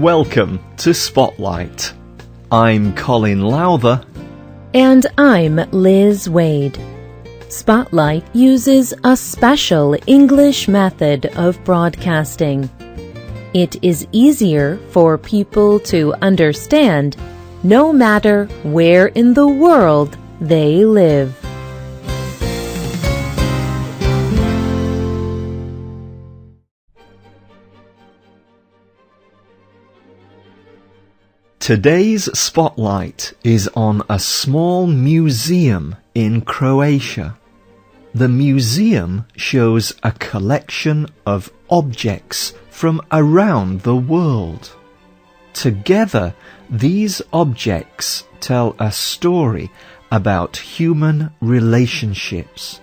Welcome to Spotlight. I'm Colin Lowther. And I'm Liz Wade. Spotlight uses a special English method of broadcasting. It is easier for people to understand no matter where in the world they live. Today's spotlight is on a small museum in Croatia. The museum shows a collection of objects from around the world. Together, these objects tell a story about human relationships.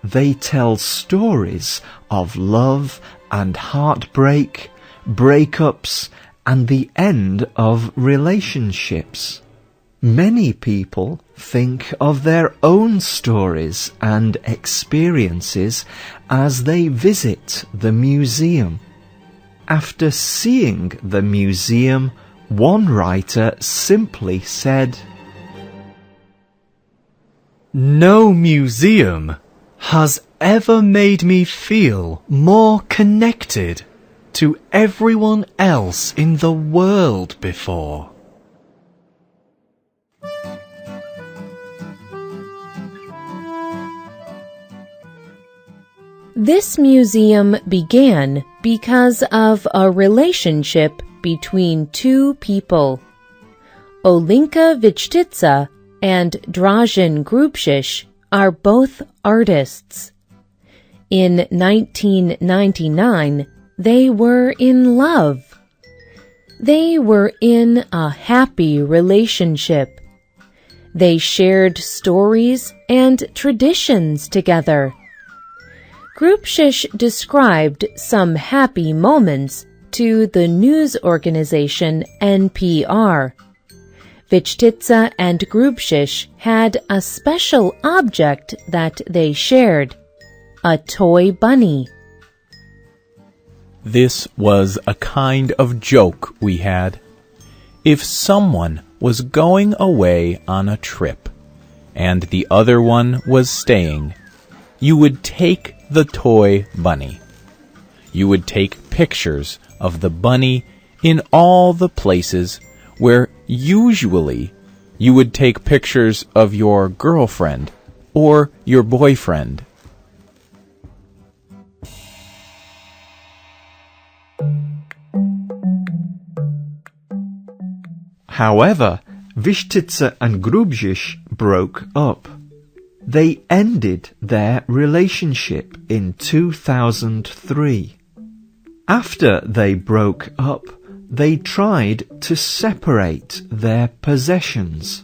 They tell stories of love and heartbreak, breakups, and the end of relationships. Many people think of their own stories and experiences as they visit the museum. After seeing the museum, one writer simply said, "No museum has ever made me feel more connected to everyone else in the world before." This museum began because of a relationship between two people. Olinka Vulic and Dražen Grubšić are both artists. In 1999, they were in love. They were in a happy relationship. They shared stories and traditions together. Grubšić described some happy moments to the news organization NPR. Vulic and Grubšić had a special object that they shared, a toy bunny. This was a kind of joke we had. If someone was going away on a trip and the other one was staying, you would take the toy bunny. You would take pictures of the bunny in all the places where usually you would take pictures of your girlfriend or your boyfriend. However, Vulic and Grubšić broke up. They ended their relationship in 2003. After they broke up, they tried to separate their possessions.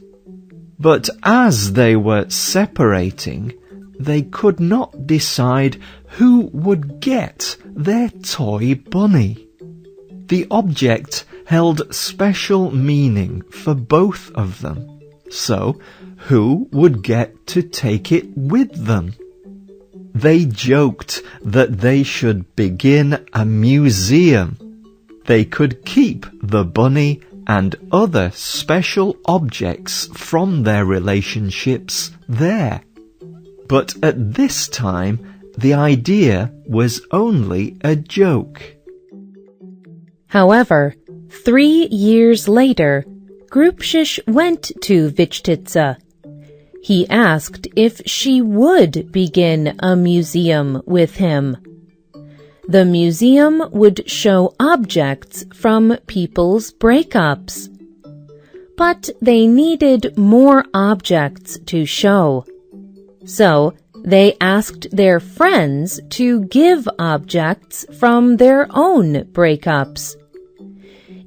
But as they were separating, they could not decide who would get their toy bunny. The object held special meaning for both of them. So, who would get to take it with them? They joked that they should begin a museum. They could keep the bunny and other special objects from their relationships there. But at this time, the idea was only a joke. However, 3 years later, Grubšić went to Vulic. He asked if she would begin a museum with him. The museum would show objects from people's breakups. But they needed more objects to show. So they asked their friends to give objects from their own breakups.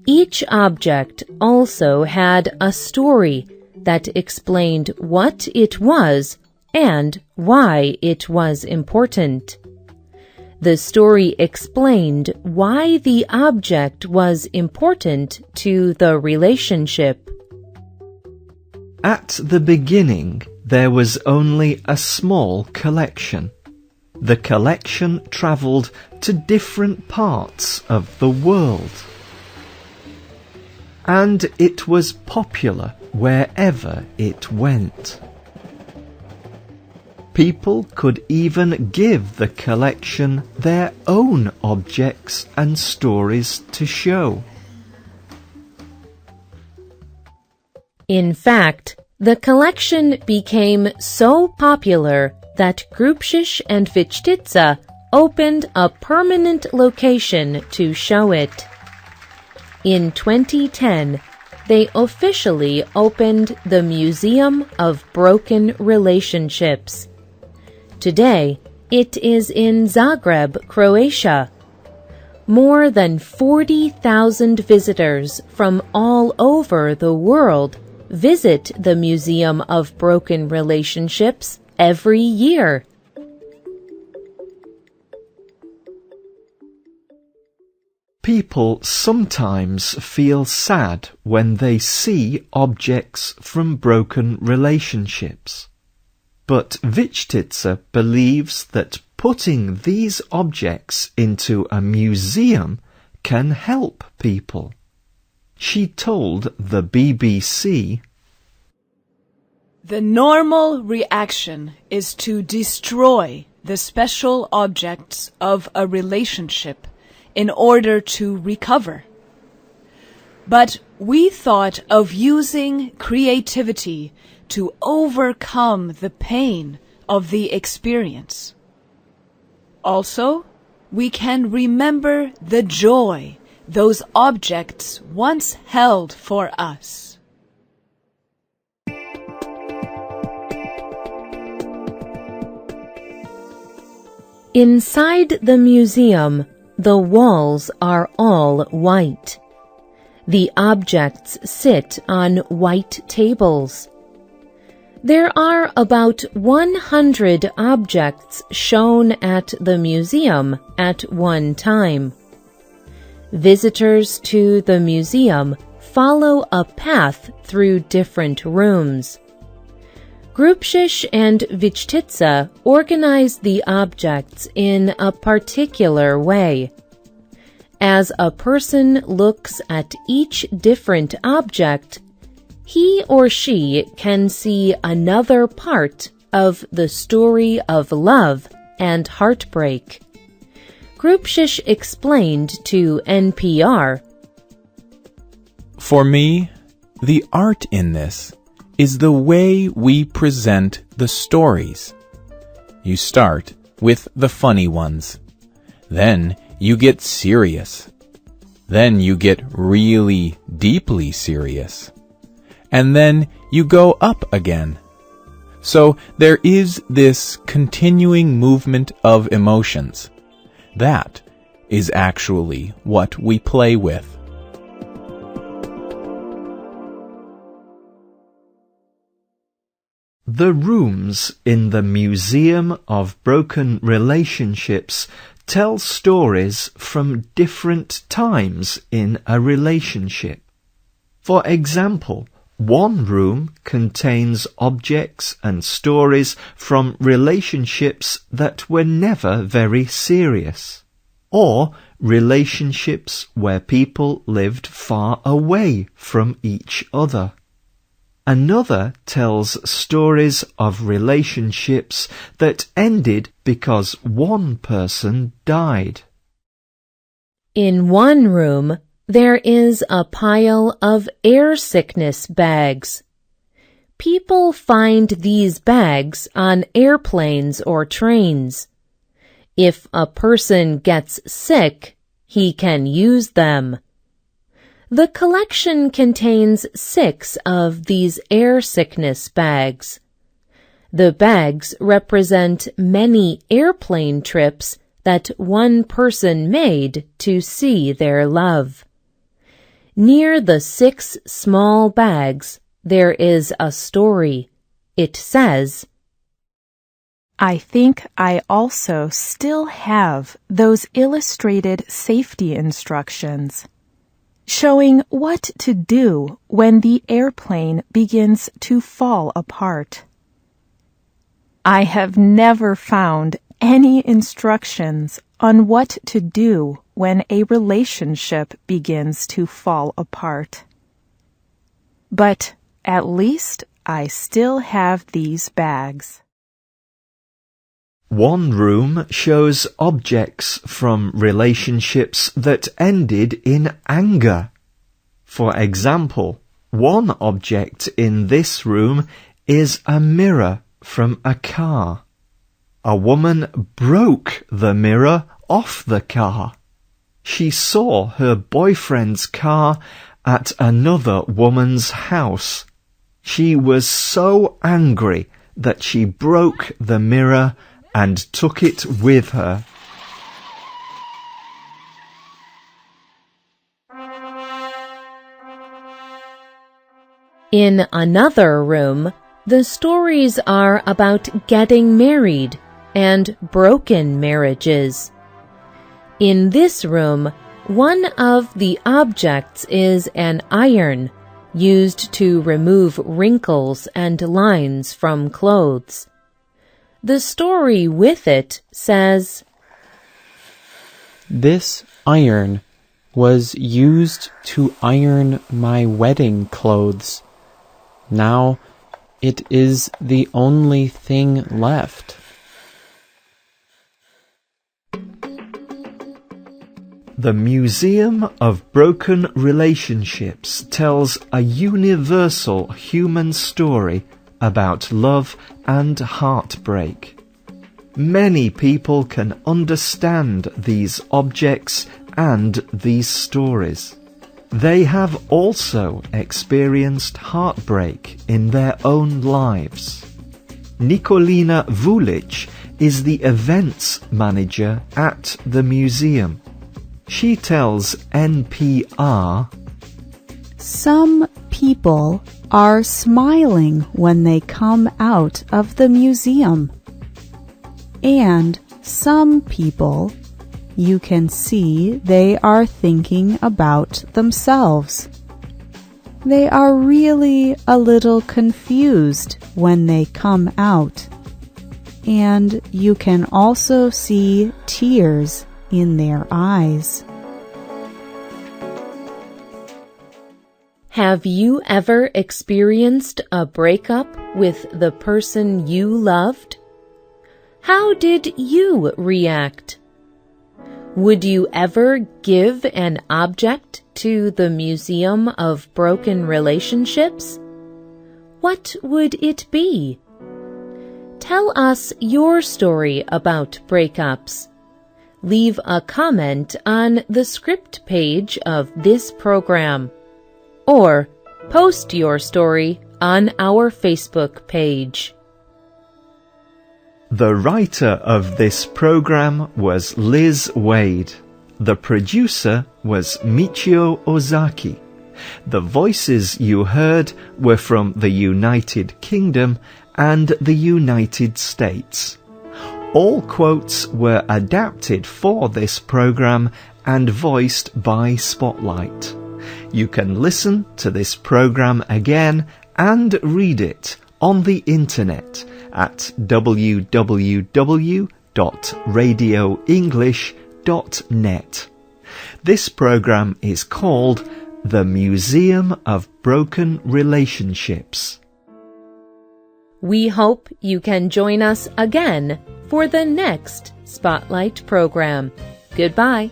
Each object also had a story that explained what it was and why it was important. The story explained why the object was important to the relationship. At the beginning, there was only a small collection. The collection travelled to different parts of the world. and it was popular wherever it went. People could even give the collection their own objects and stories to show. In fact, the collection became so popular that Grupšiš and Vichtice opened a permanent location to show it. In 2010, they officially opened the Museum of Broken Relationships. Today, it is in Zagreb, Croatia. More than 40,000 visitors from all over the world visit the Museum of Broken Relationships every year. People sometimes feel sad when they see objects from broken relationships. But Vichtice believes that putting these objects into a museum can help people. She told the BBC, "The normal reaction is to destroy the special objects of a relationship in order to recover. But we thought of using creativity to overcome the pain of the experience. Also, we can remember the joy those objects once held for us." Inside the museum, the walls are all white. The objects sit on white tables. There are about 100 objects shown at the museum at one time. Visitors to the museum follow a path through different rooms. Grupšiš and Vichtice organize the objects in a particular way. As a person looks at each different object, he or she can see another part of the story of love and heartbreak. Grupšiš explained to NPR, "For me, the art in this is the way we present the stories. You start with the funny ones. Then you get serious. Then you get really deeply serious. And then you go up again. So there is this continuing movement of emotions. That is actually what we play with." The rooms in the Museum of Broken Relationships tell stories from different times in a relationship. For example, one room contains objects and stories from relationships that were never very serious, or relationships where people lived far away from each other. Another tells stories of relationships that ended because one person died. In one room, there is a pile of air sickness bags. People find these bags on airplanes or trains. If a person gets sick, he can use them. The collection contains 6 of these air sickness bags. The bags represent many airplane trips that one person made to see their love. Near the 6 small bags, there is a story. It says, "I think I also still have those illustrated safety instructions, showing what to do when the airplane begins to fall apart. I have never found any instructions on what to do when a relationship begins to fall apart. but at least I still have these bags. One room shows objects from relationships that ended in anger. For example, one object in this room is a mirror from a car. A woman broke the mirror off the car. She saw her boyfriend's car at another woman's house. She was so angry that she broke the mirror and took it with her. In another room, the stories are about getting married and broken marriages. In this room, one of the objects is an iron used to remove wrinkles and lines from clothes. The story with it says, "This iron was used to iron my wedding clothes. Now it is the only thing left." The Museum of Broken Relationships tells a universal human story about love and heartbreak. Many people can understand these objects and these stories. They have also experienced heartbreak in their own lives. Nikolina Vulic is the events manager at the museum. She tells NPR, Some people are smiling when they come out of the museum. And some people, you can see they are thinking about themselves. They are really a little confused when they come out. And you can also see tears in their eyes. Have you ever experienced a breakup with the person you loved? How did you react? Would you ever give an object to the Museum of Broken Relationships? What would it be? Tell us your story about breakups. Leave a comment on the script page of this program, or post your story on our Facebook page. The writer of this program was Liz Wade. The producer was Michio Ozaki. The voices you heard were from the United Kingdom and the United States. All quotes were adapted for this program and voiced by Spotlight. You can listen to this program again and read it on the internet at www.radioenglish.net. This program is called The Museum of Broken Relationships. We hope you can join us again for the next Spotlight program. Goodbye.